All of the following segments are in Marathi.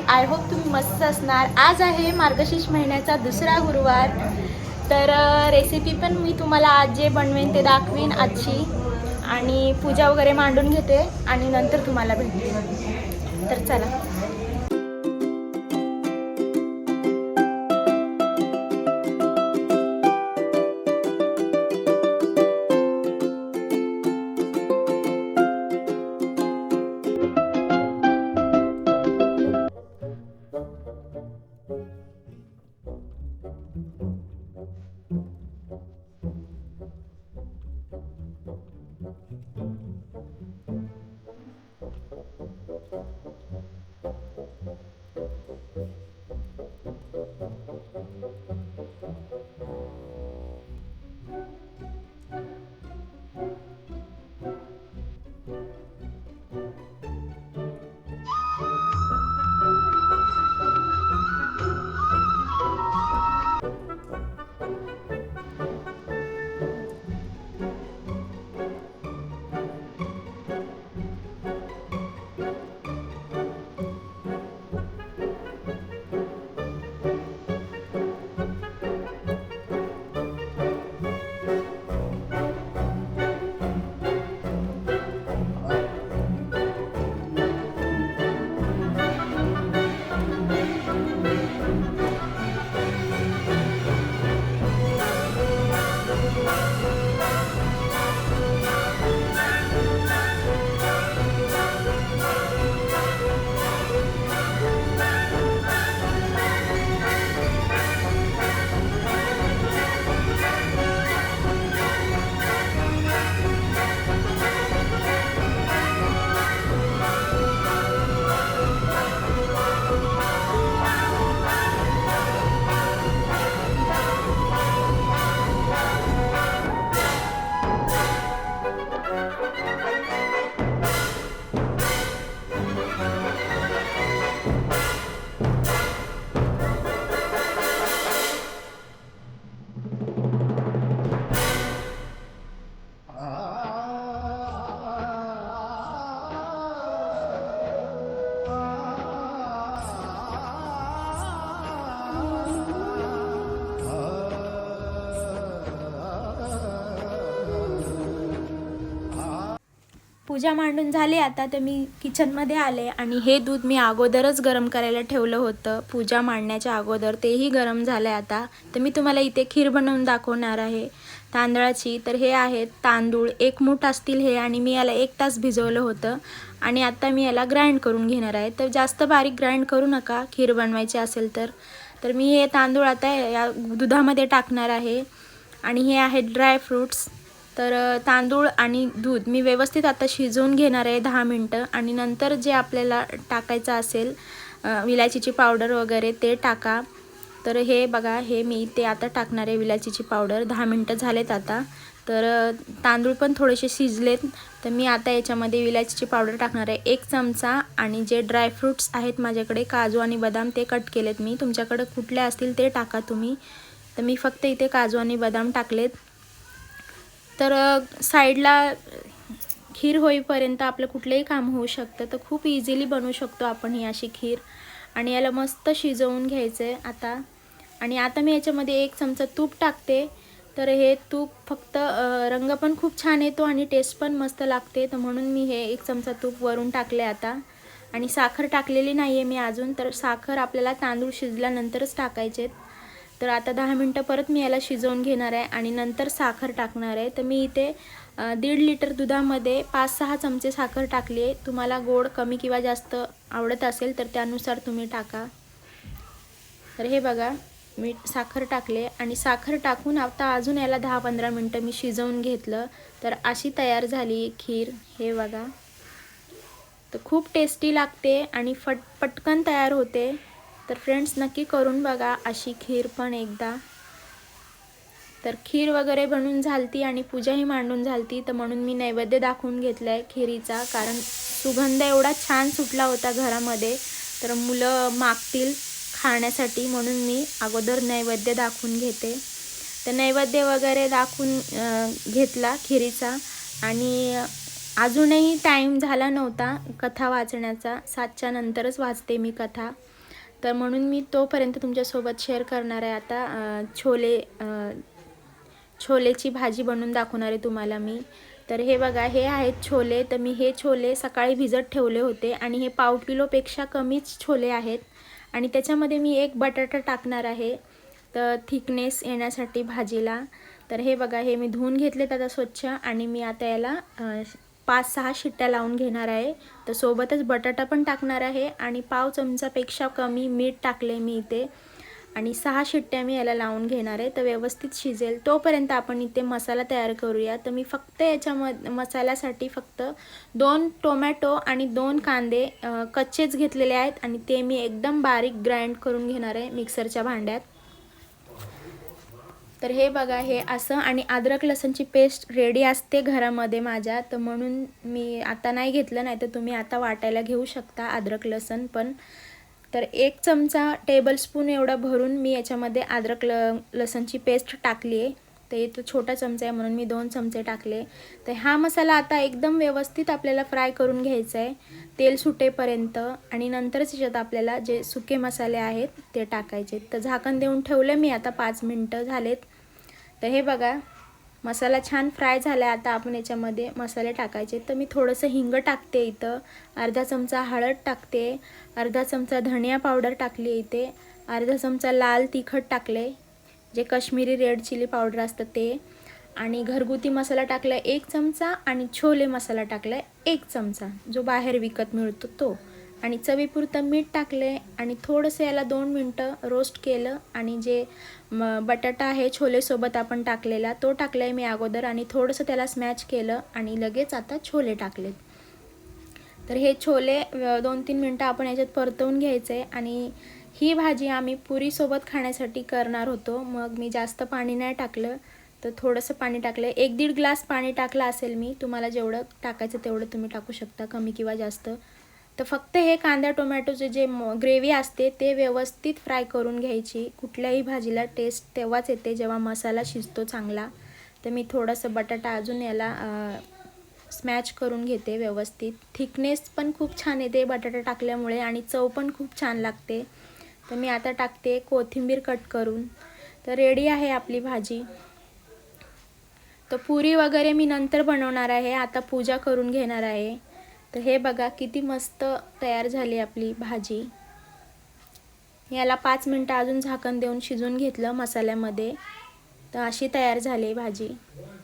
आय होप तुम्ही मस्त असणार। आज आहे मार्गशीर्ष महिन्याचा दुसरा गुरुवार, तर रेसिपी पण मी तुम्हाला आज जे बनवेन ते दाखवीन आजची, आणि पूजा वगैरे मांडून घेते आणि नंतर तुम्हाला भेटते। तर चला। पूजा मांडून झाली आता, तर मी किचनमध्ये आले आणि हे दूध मी अगोदरच गरम करायला ठेवलं होतं पूजा मांडण्याच्या अगोदर, तेही गरम झालं आहे आता। तर मी तुम्हाला इथे खीर बनवून दाखवणार आहे तांदळाची। तर हे आहेत तांदूळ, 1 मूठ असतील हे, आणि मी याला 1 तास भिजवलं होतं आणि आता मी याला ग्राइंड करून घेणार आहे। तर जास्त बारीक ग्राइंड करू नका खीर बनवायची असेल तर। तर मी हे तांदूळ आता या दुधामध्ये टाकणार आहे, आणि हे आहेत ड्रायफ्रूट्स। तर तांदूळ आणि दूध मी व्यवस्थित आता शिजवून घेणार आहे 10 मिनटं, आणि नंतर जे आपल्याला टाकायचं असेल विलायचीची पावडर वगैरे ते टाका। तर हे बघा, हे मी ते आता टाकणार आहे विलायचीची पावडर। 10 मिनटं झालेत आता, तर तांदूळ पण थोडेसे शिजलेत। तर मी आता याच्यामध्ये विलायचीची पावडर टाकणार आहे 1 चमचा, आणि जे ड्रायफ्रूट्स आहेत माझ्याकडे काजू आणि बदाम ते कट केलेत मी, तुमच्याकडे कुठले असतील ते टाका तुम्ही। तर मी फक्त इथे काजू आणि बदाम टाकलेत। तर साईडला खीर होईपर्यंत आपलं कुठलंही काम होऊ शकतं, तर खूप इझिली बनवू शकतो आपण ही अशी खीर। आणि याला मस्त शिजवून घ्यायचं आहे आता। आणि आता मी याच्यामध्ये 1 चमचा तूप टाकते। तर हे तूप फक्त रंग पण खूप छान येतो आणि टेस्ट पण मस्त लागते, तर म्हणून मी हे 1 चमचा तूप वरून टाकले आता। आणि साखर टाकलेली नाही आहे मी अजून, तर साखर आपल्याला तांदूळ शिजल्यानंतरच टाकायचे। तर आता 10 मिनटं परत मी याला शिजवून घेणार आहे आणि नंतर साखर टाकणार आहे। तर मी इथे 1.5 लिटर दुधामध्ये 5-6 चमचे साखर टाकली आहे। तुम्हाला गोड कमी किंवा जास्त आवडत असेल तर त्यानुसार तुम्ही टाका। तर हे बघा, मी साखर टाकले आणि साखर टाकून आता अजून याला 10-15 मिनटं मी शिजवून घेतलं। तर अशी तयार झाली खीर, हे बघा। तर खूप टेस्टी लागते आणि पटकन तयार होते। तर फ्रेंड्स, नक्की करून बघा अशी खीर पण एकदा। तर खीर वगैरे बनवून झालती आणि पूजाही मांडून झालती, तर म्हणून मी नैवेद्य दाखवून घेतलाय खिरीचा, कारण सुगंध एवढा छान सुटला होता घरामध्ये, तर मुलं मागतील खाण्यासाठी, म्हणून मी अगोदर नैवेद्य दाखवून घेते। तर नैवेद्य वगैरे दाखवून घेतला खिरीचा, आणि अजूनही टाईम झाला नव्हता कथा वाचण्याचा, 7च्या नंतरच वाचते मी कथा। तर म्हणून मी तोपर्यंत तुमच्यासोबत शेअर करणार आहे. आता छोलेची भाजी बनवून दाखवणार आहे तुम्हाला मी. तर हे बघा, हे आहेत छोले. तर मी हे छोले सकाळी भिजत ठेवले होते आणि हे पाव किलोपेक्षा कमीच छोले आहेत. आणि त्याच्यामध्ये मी एक बटाटा टाकणार आहे तर थिकनेस येण्यासाठी भाजीला. तर हे बघा, हे मी धुवून घेतलेत आता स्वच्छ आणि मी आता याला 5-6 शिट्ट्या लावून घेणार आहे. तर सोबतच बटाटा पण टाकणार आहे आणि पाव चमचापेक्षा कमी मीठ टाकले मी इथे आणि 6 शिट्ट्या मी याला लावून घेणार आहे. तर व्यवस्थित शिजेल तोपर्यंत आपण इथे मसाला तयार करूया. तर मी फक्त मसाल्यासाठी फक्त 2 टोमॅटो आणि 2 कांदे कच्चेच घेतलेले आहेत आणि ते मी एकदम बारीक ग्राइंड करून घेणार आहे मिक्सरच्या भांड्यात. तर हे बघा, हे असं. आणि अद्रक लसूणची पेस्ट रेडी असते घरामध्ये माझ्या, तर म्हणून मी आता नाही घेतलं, नाही तर तुम्ही आता वाटायला घेऊ शकता अद्रक लसूण पण. तर 1 चमचा टेबलस्पून एवढा भरून मी याच्यामध्ये अद्रक लसूणची पेस्ट टाकली आहे. तर तो छोटा चमचा आहे म्हणून मी 2 चमचे टाकले. तर हा मसाला आता एकदम व्यवस्थित आपल्याला फ्राय करून घ्यायचा आहे तेल सुटेपर्यंत आणि नंतरच याच्यात आपल्याला जे सुके मसाले आहेत ते टाकायचे. तर झाकण देऊन ठेवलं मी आता 5 मिनटं झालेत. तर हे बघा, मसाला छान फ्राय झाला. आता आपण याच्यामध्ये मसाले टाकायचे. तर मी थोडंसं हिंग टाकते इथं, अर्धा चमचा हळद टाकते, अर्धा चमचा धनिया पावडर टाकली इथे, अर्धा चमचा लाल तिखट टाकले जे काश्मीरी रेड चिली पावडर असतं ते, आणि घरगुती मसाला टाकला 1 चमचा आणि छोले मसाला टाकला 1 चमचा जो बाहेर विकत मिळतो तो, आणि चवीपुरतं मीठ टाकले आणि थोडंसं याला 2 मिनटं रोस्ट केलं. आणि जे बटाटा आहे छोलेसोबत आपण टाकलेला तो टाकला आहे मी अगोदर आणि थोडंसं त्याला स्मॅच केलं आणि लगेच आता छोले टाकलेत. तर हे छोले 2-3 मिनटं आपण याच्यात परतवून घ्यायचे. आणि ही भाजी आम्ही पुरीसोबत खाण्यासाठी करणार होतो, मग मी जास्त पाणी नाही टाकलं, तर थोडंसं पाणी टाकलं. 1-1.5 ग्लास पाणी टाकलं असेल मी. तुम्हाला जेवढं टाकायचं तेवढं तुम्ही टाकू शकता, कमी किंवा जास्त. तर फक्त हे कांदा टोमॅटोचे जे ग्रेव्ही असते ते व्यवस्थित फ्राय करून घ्यायची. कुठल्याही भाजीला टेस्ट तेव्हाच येते जेव्हा मसाला शिजतो चांगला. तर मी थोडंसं बटाटा अजून याला स्मॅच करून घेते व्यवस्थित. थिकनेस पण खूप छान येते बटाटा टाकल्यामुळे आणि चव पण खूप छान लागते. तर मी आता टाकते कोथिंबीर कट करून. तर रेडी आहे आपली भाजी. तर पुरी वगैरे मी नंतर बनवणार आहे, आता पूजा करून घेणार आहे. तर हे बघा किती मस्त तयार झाली आपली भाजी. याला 5 मिनटं अजून झाकण देऊन शिजवून घेतलं मसाल्यामध्ये. तर अशी तयार झाली भाजी.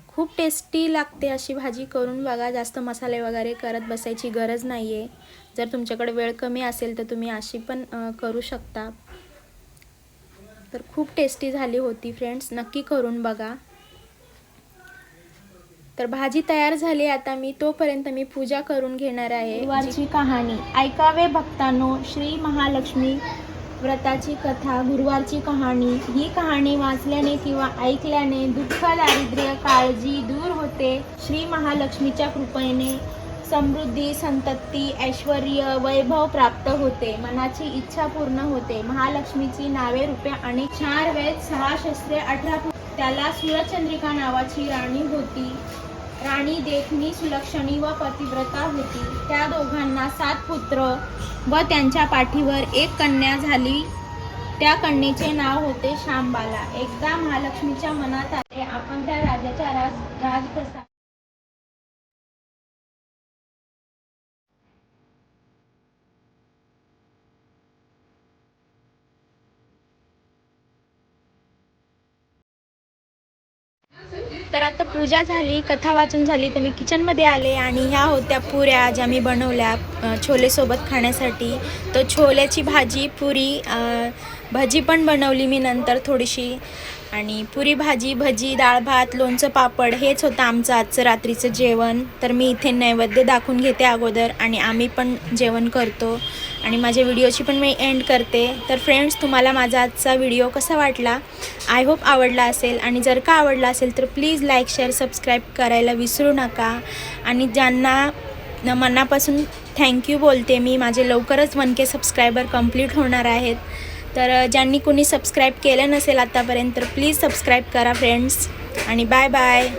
खूप टेस्टी लागते अशी भाजी, करून बघा. जास्त मसाले वगैरे करत बसायची गरज नाही आहे. जर तुमच्याकडे वेळ कमी असेल तर तुम्ही अशी पण करू शकता. तर खूप टेस्टी झाली होती फ्रेंड्स, नक्की करून बघा. तर भाजी तयार झाली. आता मी तोपर्यंत मी पूजा करून घेणार आहे. गुरुवारची कहाणी ऐकावे भक्तांनो. श्री महालक्ष्मी व्रताची कथा, गुरुवारची कहाणी. ही कहाणी वाचल्याने किंवा ऐकल्याने दुःख, दारिद्र्य, काळजी दूर होते. श्री महालक्ष्मीच्या कृपेने समृद्धी, संतती, ऐश्वर्य, वैभव प्राप्त होते. मनाची इच्छा पूर्ण होते. महालक्ष्मीची नावे रूपे अनेक. 4 वेद, 6 शस्त्रे, 18 त्याला सूरचंद्रिका नावाची राणी होती. राणी देखणी, सुलक्षणी व पतिव्रता होती. त्या दोघांना 7 पुत्र व त्यांच्या पाठीवर 1 कन्या झाली. त्या कन्येचे नाव होते शांबाला. एकदा महालक्ष्मीच्या मनात आले आपण त्या राजाच्या राजप्रसाद तर आता पूजा झाली, कथा वाचून झाली. तर मी किचनमध्ये आले आणि ह्या होत्या पुऱ्या ज्या मी बनवल्या छोलेसोबत खाण्यासाठी. तर छोल्याची भाजी, पुरी, भजी पण बनवली मी नंतर थोडीशी. आणि पुरी भाजी, भजी, डाळ भात, लोणचं, पापड हेच होतं आमचं आजचं रात्रीचं जेवण. तर मी इथे नैवेद्य दाखवून घेते अगोदर आणि आम्ही पण जेवण करतो आणि माझ्या व्हिडिओची पण मी एंड करते. तर फ्रेंड्स, तुम्हाला माझा आजचा व्हिडिओ कसा वाटला? आय होप आवडला असेल. आणि जर का आवडला असेल तर प्लीज लाईक, शेअर, सबस्क्राईब करायला विसरू नका. आणि ज्यांना मनापासून थँक्यू बोलते मी. माझे लवकरच 1K सबस्क्रायबर कंप्लीट होणार आहेत. तर ज्यांनी कोणी सबस्क्राईब केलं नसेल आतापर्यंत तर प्लीज सबस्क्राईब करा फ्रेंड्स. आणि बाय बाय.